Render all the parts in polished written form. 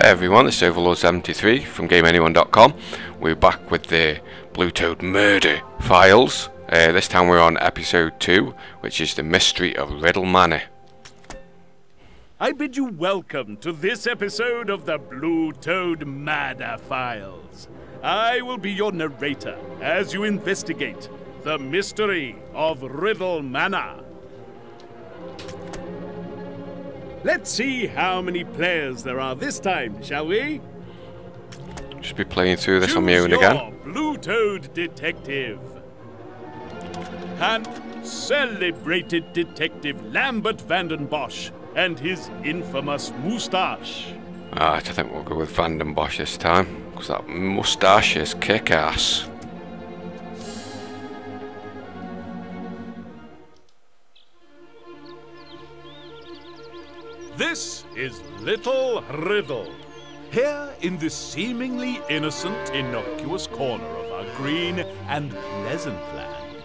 Hey everyone, it's Overlord73 from GameAnyone.com. We're back with the Blue Toad murder files. This time we're on episode 2, which is the mystery of Riddle Manor. I bid you welcome to this episode of the Blue Toad Murder Files. I will be your narrator as you investigate the mystery of Riddle Manor. Let's see how many players there are this time, shall we? Just be playing through this on my own again. Blue Toad detective. And celebrated detective Lambert Vanden Bosch and his infamous moustache. Alright, I think we'll go with Vanden Bosch this time, because that moustache is kick-ass. This is Little Riddle. Here in this seemingly innocent, innocuous corner of our green and pleasant land,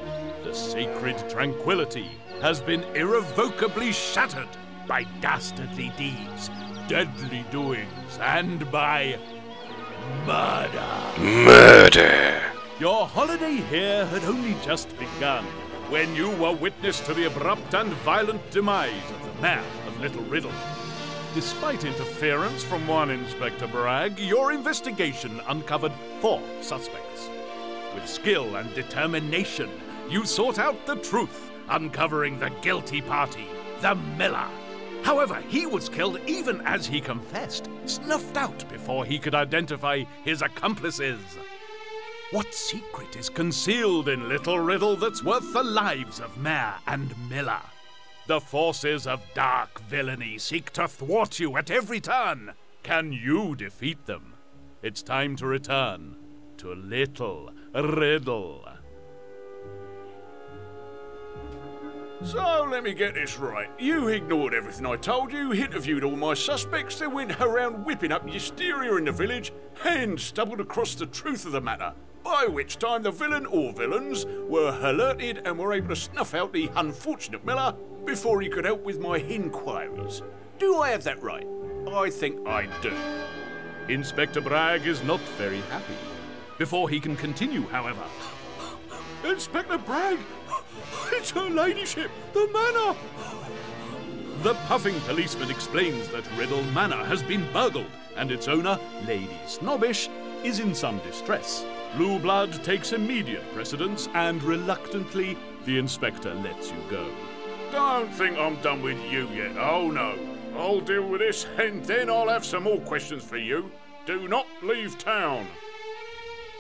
the sacred tranquility has been irrevocably shattered by dastardly deeds, deadly doings, and by murder. Murder! Your holiday here had only just begun when you were witness to the abrupt and violent demise of the mayor of Little Riddle. Despite interference from one Inspector Bragg, your investigation uncovered 4 suspects. With skill and determination, you sought out the truth, uncovering the guilty party, the miller. However, he was killed even as he confessed, snuffed out before he could identify his accomplices. What secret is concealed in Little Riddle that's worth the lives of Mayor and Miller? The forces of dark villainy seek to thwart you at every turn. Can you defeat them? It's time to return to Little Riddle. So, let me get this right. You ignored everything I told you, interviewed all my suspects, then went around whipping up hysteria in the village, and stumbled across the truth of the matter, by which time the villain or villains were alerted and were able to snuff out the unfortunate Miller before he could help with my inquiries. Do I have that right? I think I do. Inspector Bragg is not very happy. Before he can continue, however... Inspector Bragg! It's her ladyship, the manor! The puffing policeman explains that Riddle Manor has been burgled, and its owner, Lady Snobbish, is in some distress. Blue blood takes immediate precedence, and reluctantly, the inspector lets you go. Don't think I'm done with you yet. Oh no. I'll deal with this, and then I'll have some more questions for you. Do not leave town.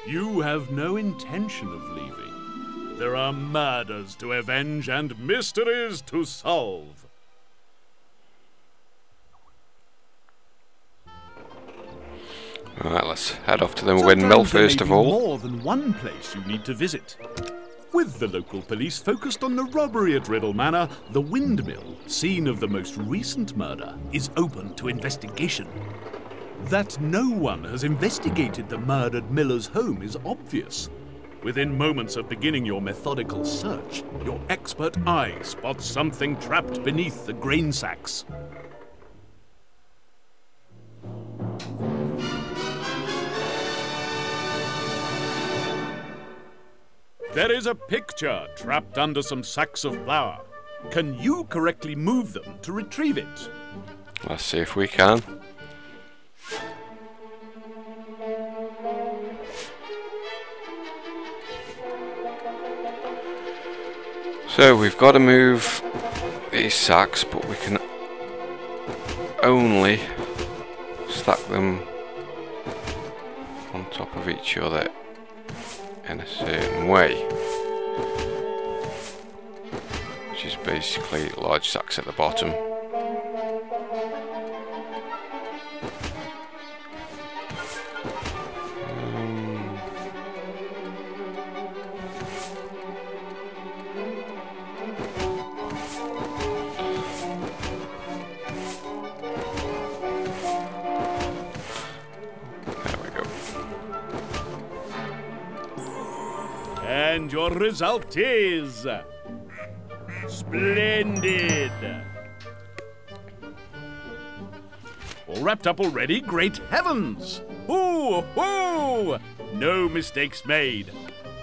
You have no intention of leaving. There are murders to avenge and mysteries to solve. Alright, let's head off to the windmill first of all. More than one place you need to visit. With the local police focused on the robbery at Riddle Manor, the windmill, scene of the most recent murder, is open to investigation. That no one has investigated the murdered miller's home is obvious. Within moments of beginning your methodical search, your expert eye spots something trapped beneath the grain sacks. There is a picture trapped under some sacks of flour. Can you correctly move them to retrieve it? Let's see if we can. So we've got to move these sacks, but we can only stack them on top of each other in a certain way, which is basically large sacks at the bottom. And your result is... splendid! wrapped up already? Great heavens! Ooh, ooh! No mistakes made.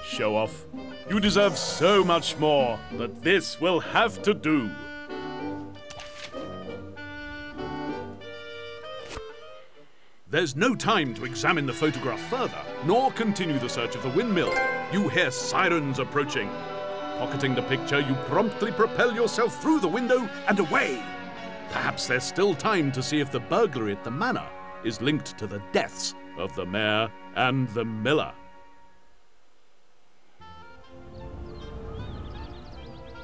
Show off. You deserve so much more, but this will have to do. There's no time to examine the photograph further, nor continue the search of the windmill. You hear sirens approaching. Pocketing the picture, you promptly propel yourself through the window and away. Perhaps there's still time to see if the burglary at the manor is linked to the deaths of the mayor and the miller.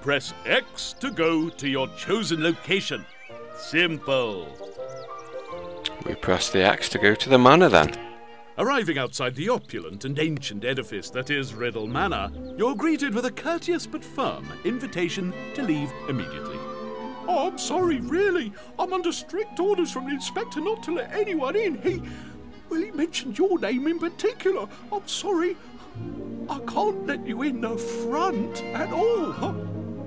Press X to go to your chosen location. Simple. We press the X to go to the manor then. Arriving outside the opulent and ancient edifice that is Riddle Manor, you're greeted with a courteous but firm invitation to leave immediately. Oh, I'm sorry, really. I'm under strict orders from the inspector not to let anyone in. He mentioned your name in particular. I'm sorry. I can't let you in the front at all.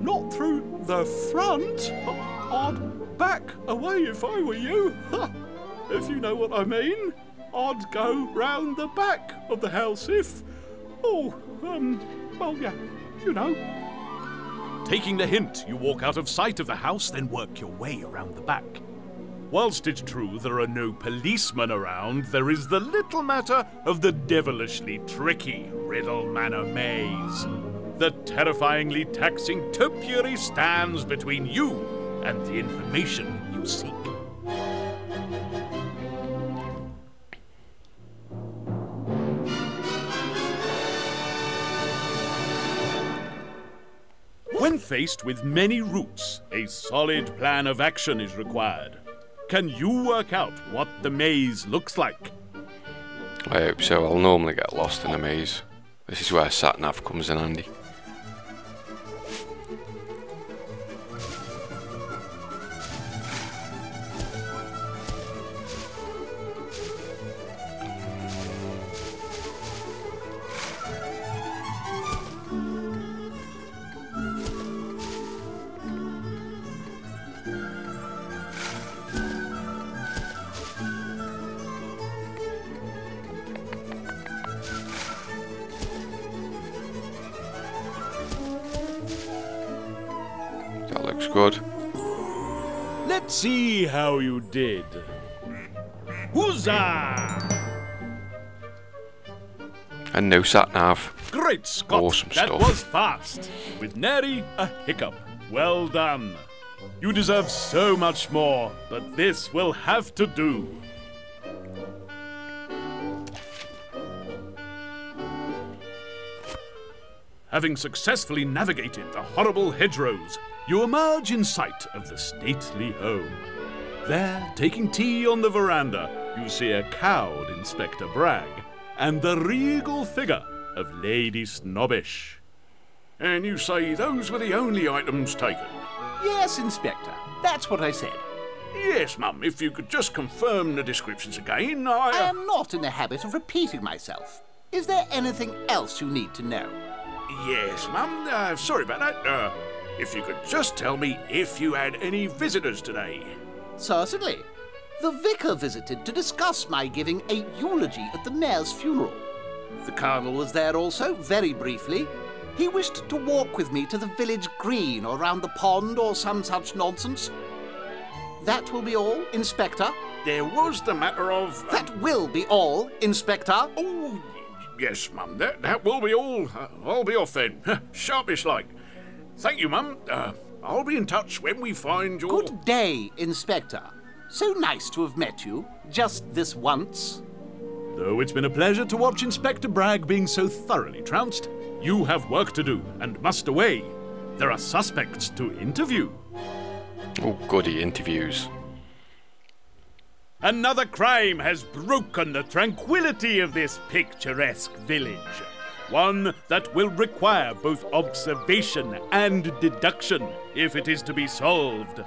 Not through the front. I'd back away if I were you. If you know what I mean. I'd go round the back of the house if... well, yeah, you know. Taking the hint, you walk out of sight of the house, then work your way around the back. Whilst it's true there are no policemen around, there is the little matter of the devilishly tricky Riddle Manor maze. The terrifyingly taxing topiary stands between you and the information you seek. When faced with many routes, a solid plan of action is required. Can you work out what the maze looks like? I hope so. I'll normally get lost in a maze. This is where sat-nav comes in handy. That looks good. Let's see how you did. Huzzah! And no sat-nav. Great Scott! Awesome That stuff. was fast, with nary a hiccup. Well done. You deserve so much more, but this will have to do. Having successfully navigated the horrible hedgerows, you emerge in sight of the stately home. There, taking tea on the veranda, you see a cowed Inspector Bragg and the regal figure of Lady Snobbish. And you say those were the only items taken? Yes, Inspector. That's what I said. Yes, Mum. If you could just confirm the descriptions again, I am not in the habit of repeating myself. Is there anything else you need to know? Yes, Mum. Sorry about that. If you could just tell me if you had any visitors today. Certainly. The vicar visited to discuss my giving a eulogy at the mayor's funeral. The colonel was there also, very briefly. He wished to walk with me to the village green or round the pond or some such nonsense. That will be all, Inspector. There was the matter of... That will be all, Inspector. Oh, yes, Mum. That will be all. I'll be off then. Sharpish like. Thank you, Mum. I'll be in touch when we find your... Good day, Inspector. So nice to have met you, just this once. Though it's been a pleasure to watch Inspector Bragg being so thoroughly trounced, you have work to do and must away. There are suspects to interview. Oh, goody, interviews. Another crime has broken the tranquility of this picturesque village. One that will require both observation and deduction if it is to be solved.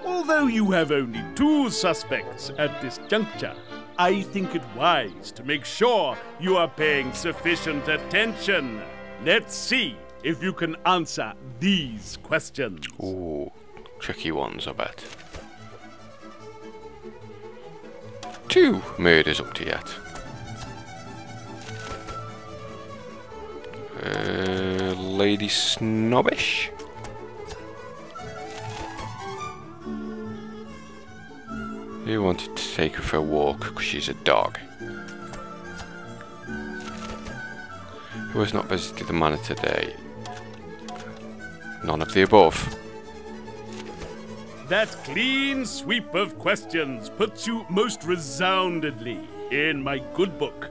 Although you have only 2 suspects at this juncture, I think it wise to make sure you are paying sufficient attention. Let's see if you can answer these questions. Ooh, tricky ones, I bet. 2 murders up to yet. Lady Snobbish. Who wanted to take her for a walk because she's a dog? Who has not visited the manor today? None of the above. That clean sweep of questions puts you most resoundingly in my good book.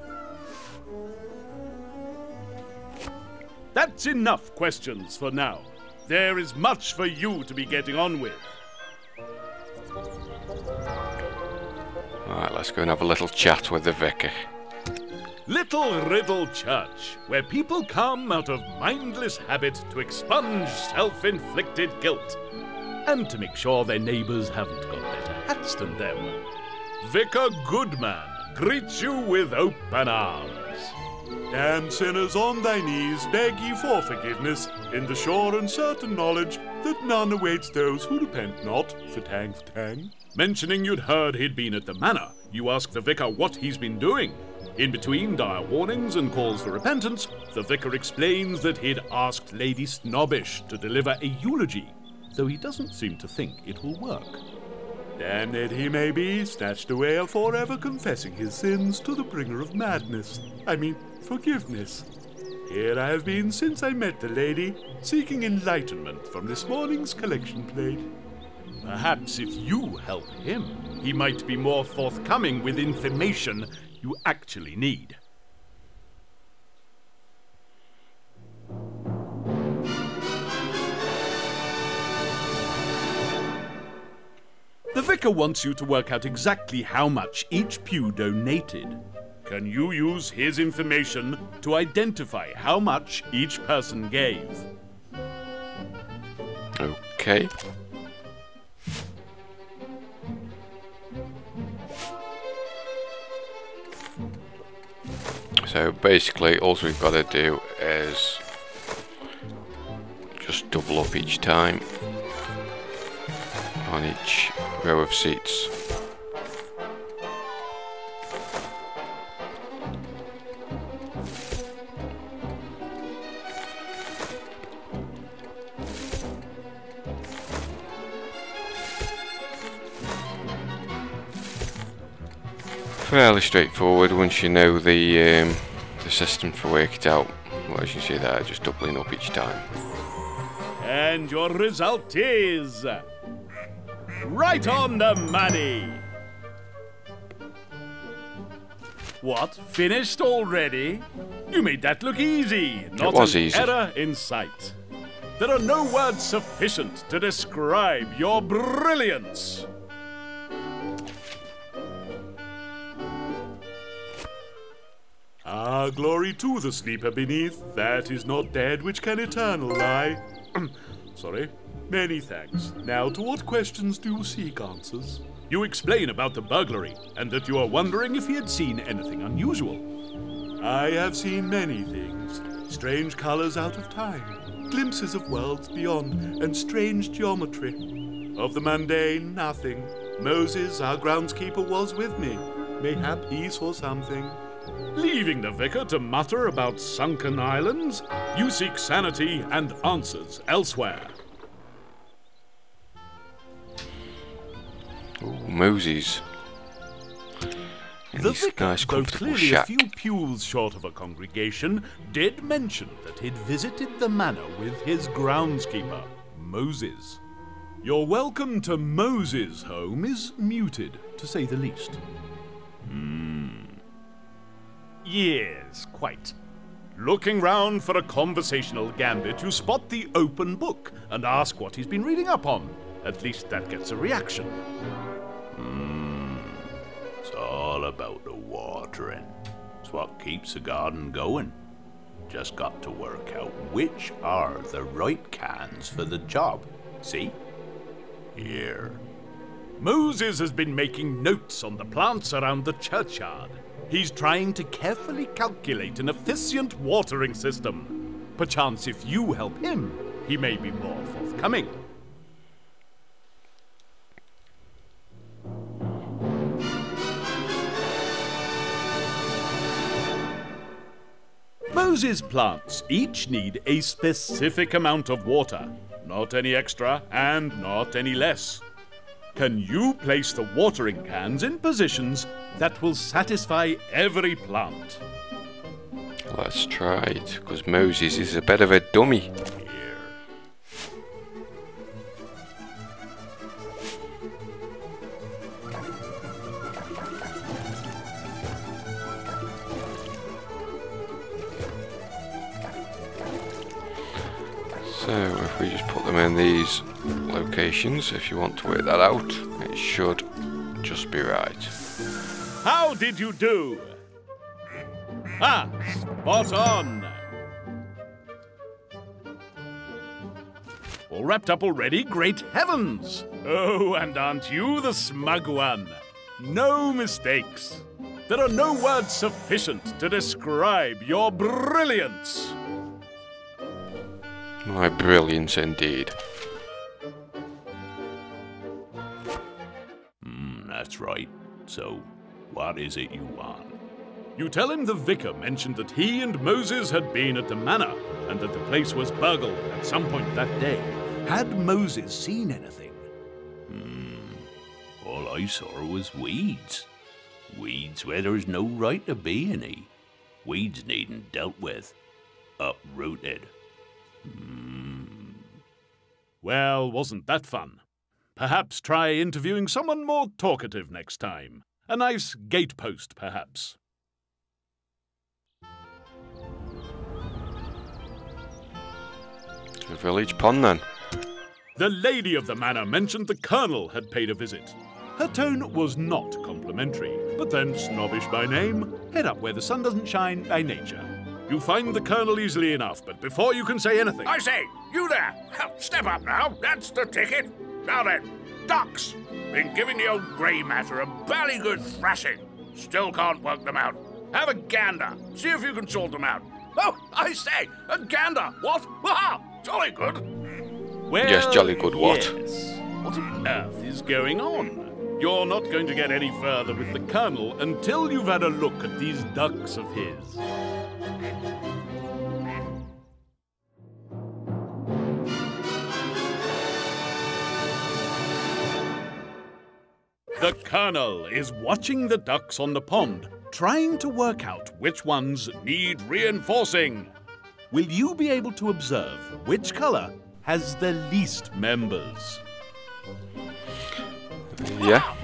That's enough questions for now. There is much for you to be getting on with. Alright, let's go and have a little chat with the vicar. Little Riddle Church, where people come out of mindless habit to expunge self-inflicted guilt, and to make sure their neighbours haven't got better hats than them. Vicar Goodman greets you with open arms. Damned sinners, on thy knees beg ye for forgiveness, in the sure and certain knowledge that none awaits those who repent not. For tang. Mentioning you'd heard he'd been at the manor, you ask the vicar what he's been doing. In between dire warnings and calls for repentance, the vicar explains that he'd asked Lady Snobbish to deliver a eulogy, though he doesn't seem to think it will work. Damned he may be, snatched away of forever confessing his sins to the bringer of madness. Forgiveness. Here I have been since I met the lady, seeking enlightenment from this morning's collection plate. Perhaps if you help him, he might be more forthcoming with information you actually need. The vicar wants you to work out exactly how much each pew donated. Can you use his information to identify how much each person gave? Okay. So basically all we've got to do is just double up each time on each row of seats. Fairly straightforward once you know the system for working it out. Well, as you see there, just doubling up each time. And your result is right on the money. What? Finished already? You made that look easy. Not was an easy. error in sight. There are no words sufficient to describe your brilliance. Ah, glory to the sleeper beneath, that is not dead which can eternal lie. Sorry. Many thanks. Now, to what questions do you seek answers? You explain about the burglary, and that you are wondering if he had seen anything unusual. I have seen many things. Strange colors out of time, glimpses of worlds beyond, and strange geometry. Of the mundane, nothing. Moses, our groundskeeper, was with me. Mayhap he saw something. Leaving the vicar to mutter about sunken islands, you seek sanity and answers elsewhere. Ooh, Moses. In The his vicar, nice though comfortable clearly shack. a few pews short of a congregation, did mention that he'd visited the manor with his groundskeeper, Moses. Your welcome to Moses' home is muted, to say the least. Yes, quite. Looking round for a conversational gambit, you spot the open book and ask what he's been reading up on. At least that gets a reaction. It's all about the watering. It's what keeps the garden going. Just got to work out which are the right cans for the job. See? Here. Moses has been making notes on the plants around the churchyard. He's trying to carefully calculate an efficient watering system. Perchance if you help him, he may be more forthcoming. Moses plants each need a specific amount of water. Not any extra and not any less. Can you place the watering cans in positions that will satisfy every plant? Let's try it, because Moses is a bit of a dummy. So if we just put them in these locations, if you want to work that out, it should just be right. How did you do? Ah, spot on. All wrapped up already? Great heavens! Oh, and aren't you the smug one? No mistakes. There are no words sufficient to describe your brilliance. My brilliance indeed. That's right. So, what is it you want? You tell him the vicar mentioned that he and Moses had been at the manor and that the place was burgled at some point that day. Had Moses seen anything? All I saw was weeds. Weeds where there's no right to be any. Weeds needing dealt with. Uprooted. Well, wasn't that fun? Perhaps try interviewing someone more talkative next time. A nice gatepost, perhaps. The village pond then. The lady of the manor mentioned the colonel had paid a visit. Her tone was not complimentary, but then snobbish by name, head up where the sun doesn't shine by nature. You find the colonel easily enough, but before you can say anything... I say, you there! Step up now, that's the ticket. Now then, ducks! Been giving the old grey matter a bally good thrashing. Still can't work them out. Have a gander, see if you can sort them out. Oh, I say, a gander, what? Wow, jolly good. Well, yes, jolly good what? Yes. What on earth is going on? You're not going to get any further with the colonel until you've had a look at these ducks of his. The colonel is watching the ducks on the pond, trying to work out which ones need reinforcing. Will you be able to observe which colour has the least members? Yeah.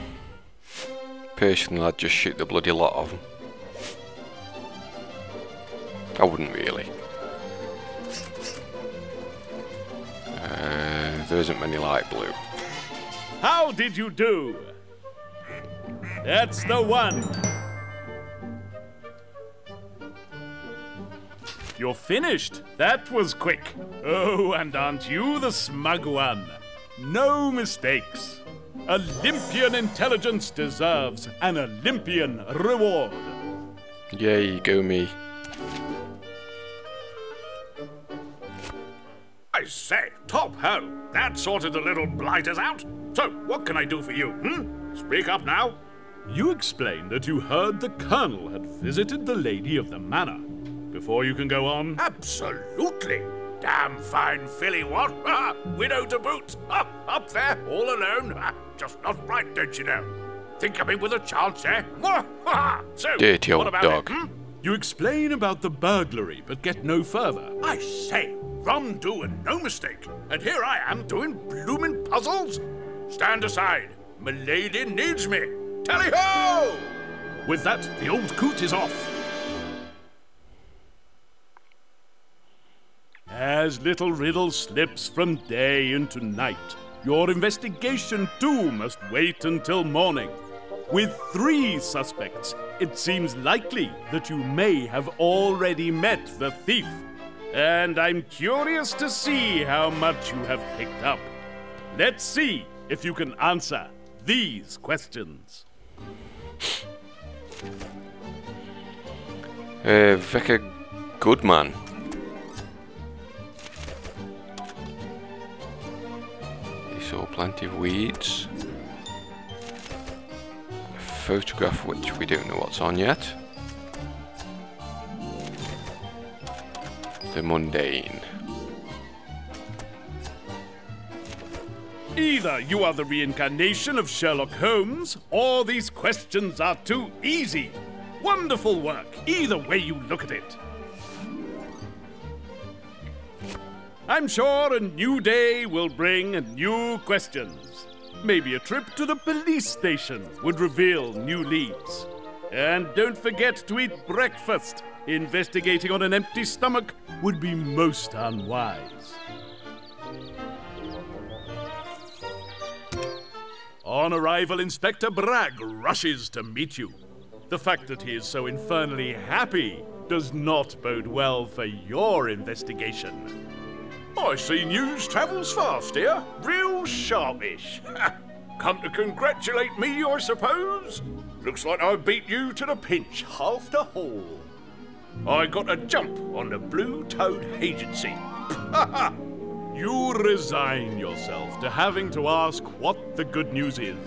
Personally, I'd just shoot the bloody lot of them. I wouldn't really. There isn't many light blue. How did you do? That's the one. You're finished. That was quick. Oh, and aren't you the smug one? No mistakes. Olympian intelligence deserves an Olympian reward. Yay, go me. I say, top ho! That sorted the little blighters out. So, what can I do for you, Speak up now. You explained that you heard the colonel had visited the lady of the manor. Before you can go on... Absolutely. Damn fine filly, what? Widow to boot. Up there, all alone. Just not right, don't you know? Think I'm in with a chance, eh? So, dirty old what about dog. it, You explain about the burglary, but get no further. I say, rum do and no mistake. And here I am doing bloomin' puzzles. Stand aside. Milady needs me. Tally-ho! With that, the old coot is off. As little Riddle slips from day into night, your investigation too must wait until morning. With 3 suspects, it seems likely that you may have already met the thief. And I'm curious to see how much you have picked up. Let's see if you can answer these questions. Vicar Goodman. He saw plenty of weeds. A photograph which we don't know what's on yet. the mundane. Either you are the reincarnation of Sherlock Holmes, or these questions are too easy. Wonderful work, either way you look at it. I'm sure a new day will bring new questions. Maybe a trip to the police station would reveal new leads. And don't forget to eat breakfast. Investigating on an empty stomach would be most unwise. On arrival, Inspector Bragg rushes to meet you. The fact that he is so infernally happy does not bode well for your investigation. I see news travels fast here. Real sharpish. Come to congratulate me, I suppose? Looks like I beat you to the pinch, half the haul. I got a jump on the Blue Toad Agency. You resign yourself to having to ask what the good news is.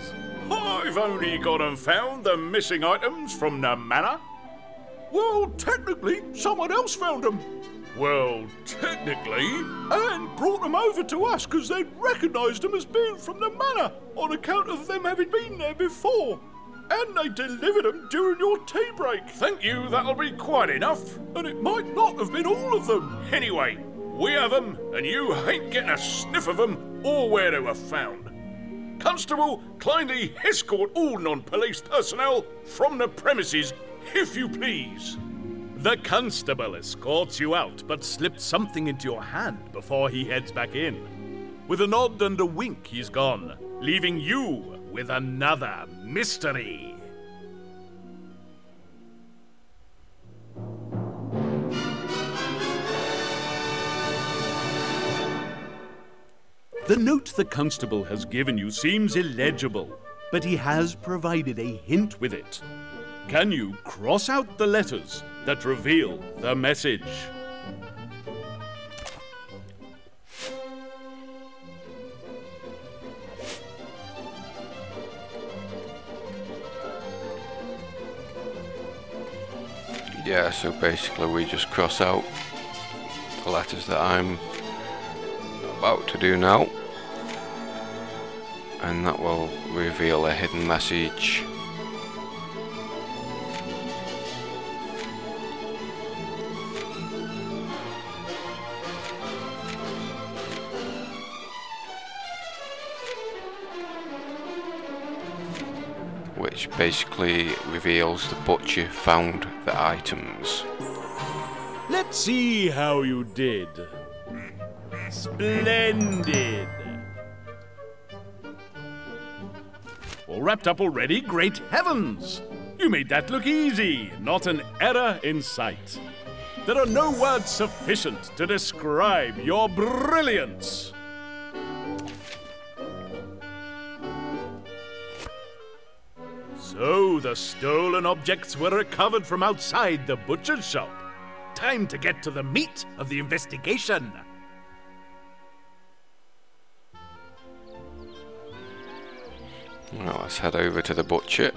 I've only gone and found the missing items from the manor. Well, technically, someone else found them. Well, technically, and brought them over to us because they'd recognised them as being from the manor on account of them having been there before. And they delivered them during your tea break. Thank you, that'll be quite enough. And it might not have been all of them. Anyway, we have them, and you ain't getting a sniff of them or where they were found. Constable, kindly escort all non-police personnel from the premises, if you please. The constable escorts you out, but slips something into your hand before he heads back in. With a nod and a wink, he's gone, leaving you with another mystery. The note the constable has given you seems illegible, but he has provided a hint with it. Can you cross out the letters that reveal the message? Yeah, so basically we just cross out the letters that I'm about to do now, and that will reveal a hidden message. Which basically reveals the butcher found the items. Let's see how you did. Splendid! All wrapped up already? Great heavens! You made that look easy, not an error in sight. There are no words sufficient to describe your brilliance. So the stolen objects were recovered from outside the butcher's shop. Time to get to the meat of the investigation. Well, let's head over to the butcher.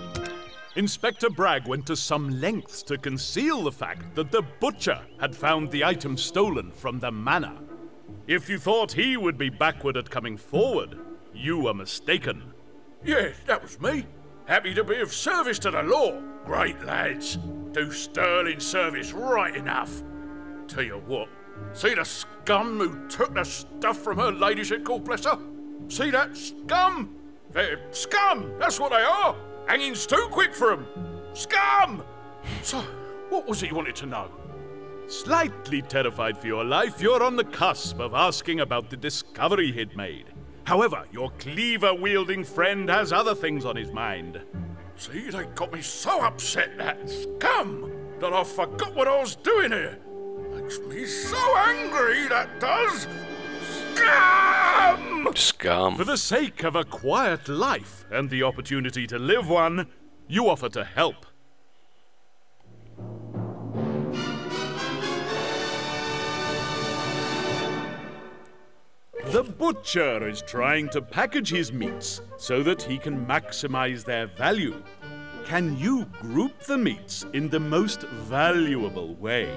Inspector Bragg went to some lengths to conceal the fact that the butcher had found the item stolen from the manor. If you thought he would be backward at coming forward, you were mistaken. Yes, that was me. Happy to be of service to the law. Great lads. Do sterling service right enough. Tell you what, see the scum who took the stuff from her ladyship, God bless her? See that scum? They're scum, that's what they are. Hanging's too quick for them. Scum! So, what was it you wanted to know? Slightly terrified for your life, you're on the cusp of asking about the discovery he'd made. However, your cleaver-wielding friend has other things on his mind. See, they got me so upset, that scum, that I forgot what I was doing here. Makes me so angry, that does. Scum! Scum. For the sake of a quiet life and the opportunity to live one, you offer to help. The butcher is trying to package his meats so that he can maximize their value. Can you group the meats in the most valuable way?